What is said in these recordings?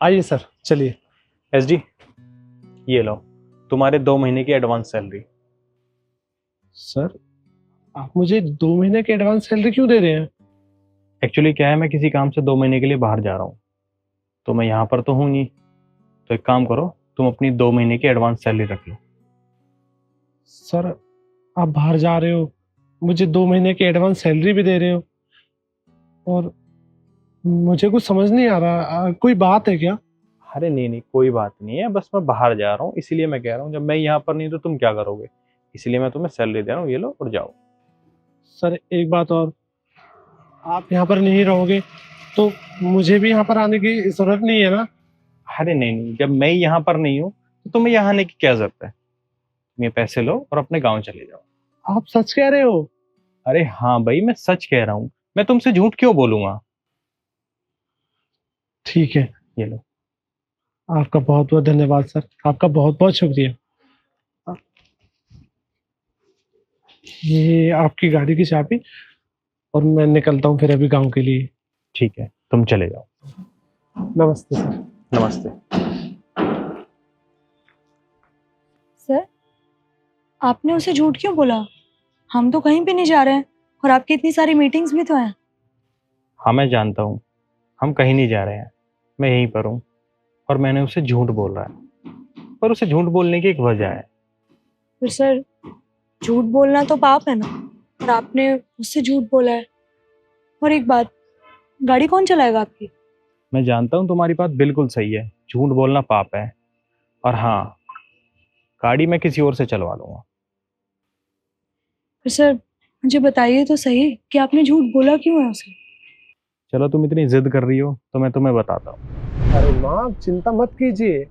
आइए सर, चलिए। एसडी, ये लो तुम्हारे 2 महीने की एडवांस सैलरी। सर, आप मुझे 2 महीने की एडवांस सैलरी क्यों दे रहे हैं? एक्चुअली क्या है, मैं किसी काम से 2 महीने के लिए बाहर जा रहा हूँ, तो मैं यहाँ पर तो हूँ नहीं। तो एक काम करो, तुम अपनी 2 महीने की एडवांस सैलरी रख लो। सर, आप बाहर जा रहे हो, मुझे 2 महीने की एडवांस सैलरी भी दे रहे हो, और मुझे कुछ समझ नहीं आ रहा। कोई बात है क्या? अरे नहीं नहीं, कोई बात नहीं है, बस मैं बाहर जा रहा हूँ इसीलिए मैं कह रहा हूँ, जब मैं यहाँ पर नहीं तो तुम क्या करोगे, इसलिए मैं तुम्हें सैलरी दे रहा हूँ, ये लो और जाओ। सर, एक बात और, आप यहाँ पर नहीं रहोगे तो मुझे भी यहाँ पर आने की जरूरत नहीं है ना? अरे नहीं नहीं, जब मैं यहाँ पर नहीं हूँ तो तुम्हें यहाँ आने की क्या जरूरत है। तुम ये पैसे लो और अपने गाँव चले जाओ। आप सच कह रहे हो? अरे हाँ भाई, मैं सच कह रहा हूँ, मैं तुमसे झूठ क्यों बोलूंगा। ठीक है। ये लो। आपका बहुत बहुत धन्यवाद सर, आपका बहुत बहुत शुक्रिया। ये आपकी गाड़ी की चाबी, और मैं निकलता हूँ फिर अभी गांव के लिए। ठीक है, तुम चले जाओ। नमस्ते सर। नमस्ते। सर, आपने उसे झूठ क्यों बोला? हम तो कहीं पे नहीं जा रहे हैं और आपकी इतनी सारी मीटिंग्स भी तो हैं। हाँ मैं जानता हूँ, हम कहीं नहीं जा रहे हैं, मैं यहीं पर हूँ, और मैंने उसे झूठ बोल रहा है, पर उसे झूठ बोलने की एक वजह है। फिर सर, झूठ बोलना तो पाप है ना, और आपने उससे झूठ बोला है। और एक बात, गाड़ी कौन चलाएगा आपकी? मैं जानता हूँ तुम्हारी बात बिल्कुल सही है, झूठ बोलना पाप है, और हाँ, गाड़ी मैं किसी और से चलवा लूंगा। फिर सर, मुझे बताइए तो सही कि आपने झूठ बोला क्यों है उसे? चलो तुम इतनी जिद कर रही हो तो मैं तुम्हें बताता हूँ। अरे माँ, आप चिंता मत कीजिए,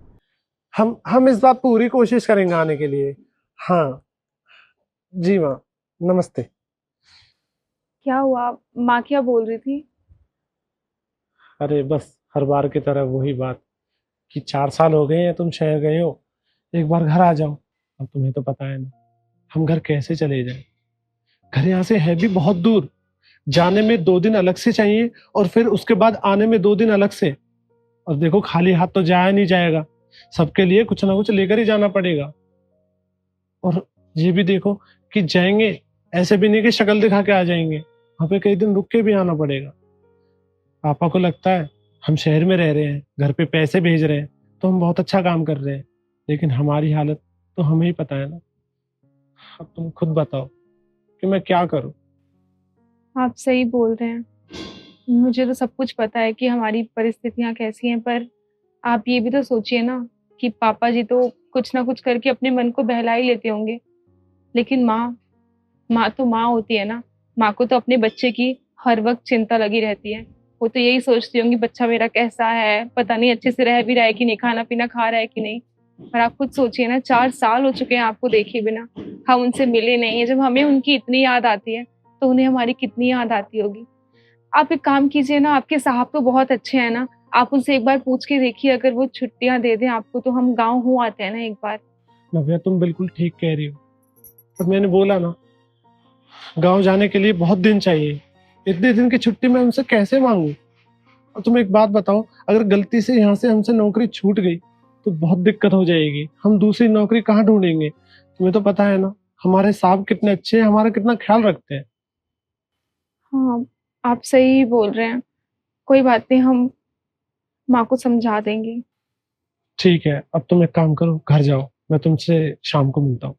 हम इस बार पूरी कोशिश करेंगे आने के लिए। हाँ जी माँ, नमस्ते। क्या हुआ? माँ क्या बोल रही थी? अरे बस हर बार की तरह वही बात, कि 4 साल हो गए हैं तुम शहर गए हो, एक बार घर आ जाओ। अब तुम्हें तो पता है ना, हम घर कैसे चले जाएं? घर यहाँ से है भी बहुत दूर, जाने में 2 दिन अलग से चाहिए, और फिर उसके बाद आने में 2 दिन अलग से। और देखो, खाली हाथ तो जाया नहीं जाएगा, सबके लिए कुछ ना कुछ लेकर ही जाना पड़ेगा। और ये भी देखो कि जाएंगे, ऐसे भी नहीं कि शक्ल दिखा के आ जाएंगे, वहां पे कई दिन रुक के भी आना पड़ेगा। पापा को लगता है हम शहर में रह रहे हैं, घर पे पैसे भेज रहे हैं, तो हम बहुत अच्छा काम कर रहे हैं, लेकिन हमारी हालत तो हमें ही पता है ना। अब तुम खुद बताओ कि मैं क्या करूं। आप सही बोल रहे हैं। मुझे तो सब कुछ पता है कि हमारी परिस्थितियां कैसी हैं, पर आप ये भी तो सोचिए ना कि पापा जी तो कुछ ना कुछ करके अपने मन को बहला ही लेते होंगे, लेकिन माँ माँ तो माँ होती है ना। माँ को तो अपने बच्चे की हर वक्त चिंता लगी रहती है। वो तो यही सोचती होंगी बच्चा मेरा कैसा है, पता नहीं अच्छे से रह भी रहा है कि नहीं, खाना पीना खा रहा है कि नहीं। पर आप खुद सोचिए ना, 4 साल हो चुके हैं आपको देखे बिना, हम उनसे मिले नहीं है। जब हमें उनकी इतनी याद आती है तो उन्हें हमारी कितनी याद आती होगी। आप एक काम कीजिए ना, आपके साहब तो बहुत अच्छे हैं ना, आप उनसे एक बार पूछ के देखिए, अगर वो छुट्टियां दे दें आपको तो हम गाँव हो आते हैं ना एक बार। नव्या, तुम बिल्कुल ठीक कह रही हो, पर मैंने बोला ना, गांव जाने के लिए बहुत दिन चाहिए, इतने दिन की छुट्टी मैं उनसे कैसे मांगू? और तुम एक बात बताओ, अगर गलती से यहाँ से हमसे नौकरी छूट गई तो बहुत दिक्कत हो जाएगी, हम दूसरी नौकरी कहाँ ढूंढेंगे? तुम्हें तो पता है ना, हमारे साहब कितने अच्छे हैं, हमारा कितना ख्याल रखते हैं। हाँ, आप सही बोल रहे हैं। कोई बात नहीं, हम माँ को समझा देंगे। ठीक है, अब तुम एक काम करो, घर जाओ, मैं तुमसे शाम को मिलता हूँ।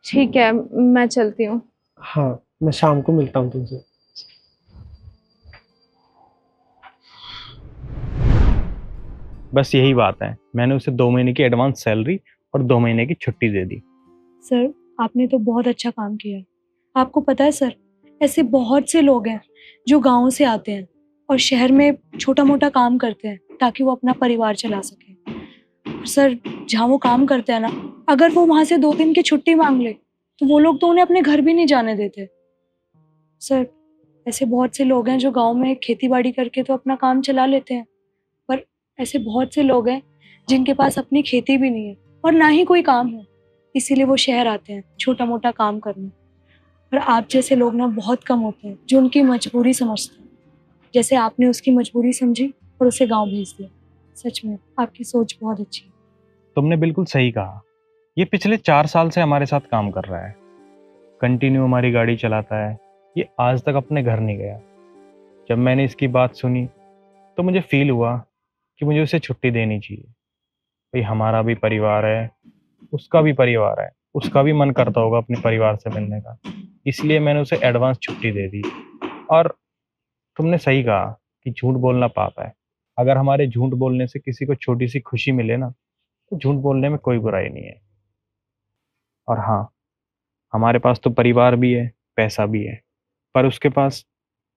ठीक है, मैं चलती हूँ। हाँ, मैं शाम को मिलता हूँ तुमसे। बस यही बात है, मैंने उसे 2 महीने की एडवांस सैलरी और 2 महीने की छुट्टी दे दी। सर, आपने तो बहुत अच्छा काम किया है। आपको पता है सर, ऐसे बहुत से लोग हैं जो गाँव से आते हैं और शहर में छोटा मोटा काम करते हैं ताकि वो अपना परिवार चला सके। और सर, जहाँ वो काम करते हैं ना, अगर वो वहां से 2 दिन की छुट्टी मांग ले तो वो लोग तो उन्हें अपने घर भी नहीं जाने देते। सर, ऐसे बहुत से लोग हैं जो गांव में खेती बाड़ी करके तो अपना काम चला लेते हैं, पर ऐसे बहुत से लोग हैं जिनके पास अपनी खेती भी नहीं है और ना ही कोई काम है, इसीलिए वो शहर आते हैं छोटा मोटा काम करने। और आप जैसे लोग ना बहुत कम होते हैं जो उनकी मजबूरी समझते हैं, जैसे आपने उसकी मजबूरी समझी और उसे गाँव भेज दिया। सच में आपकी सोच बहुत अच्छी है। तुमने बिल्कुल सही कहा। ये पिछले 4 साल से हमारे साथ काम कर रहा है, कंटिन्यू हमारी गाड़ी चलाता है। ये आज तक अपने घर नहीं गया। जब मैंने इसकी बात सुनी तो मुझे फील हुआ कि मुझे उसे छुट्टी देनी चाहिए। भाई हमारा भी परिवार है, उसका भी परिवार है, उसका भी मन करता होगा अपने परिवार से मिलने का। इसलिए मैंने उसे एडवांस छुट्टी दे दी। और तुमने सही कहा कि झूठ बोलना पाप है। अगर हमारे झूठ बोलने से किसी को छोटी सी खुशी मिले ना, तो झूठ बोलने में कोई बुराई नहीं है। और हाँ, हमारे पास तो परिवार भी है, पैसा भी है, पर उसके पास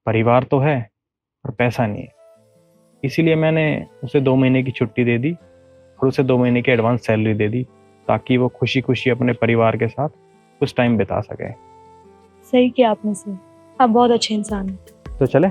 परिवार तो है पर पैसा नहीं है। इसीलिए मैंने उसे 2 महीने की छुट्टी दे दी और उसे 2 महीने की एडवांस सैलरी दे दी, ताकि वो खुशी खुशी अपने परिवार के साथ कुछ टाइम बिता सके। सही किया आपने सर, आप बहुत अच्छे इंसान हैं। तो चले।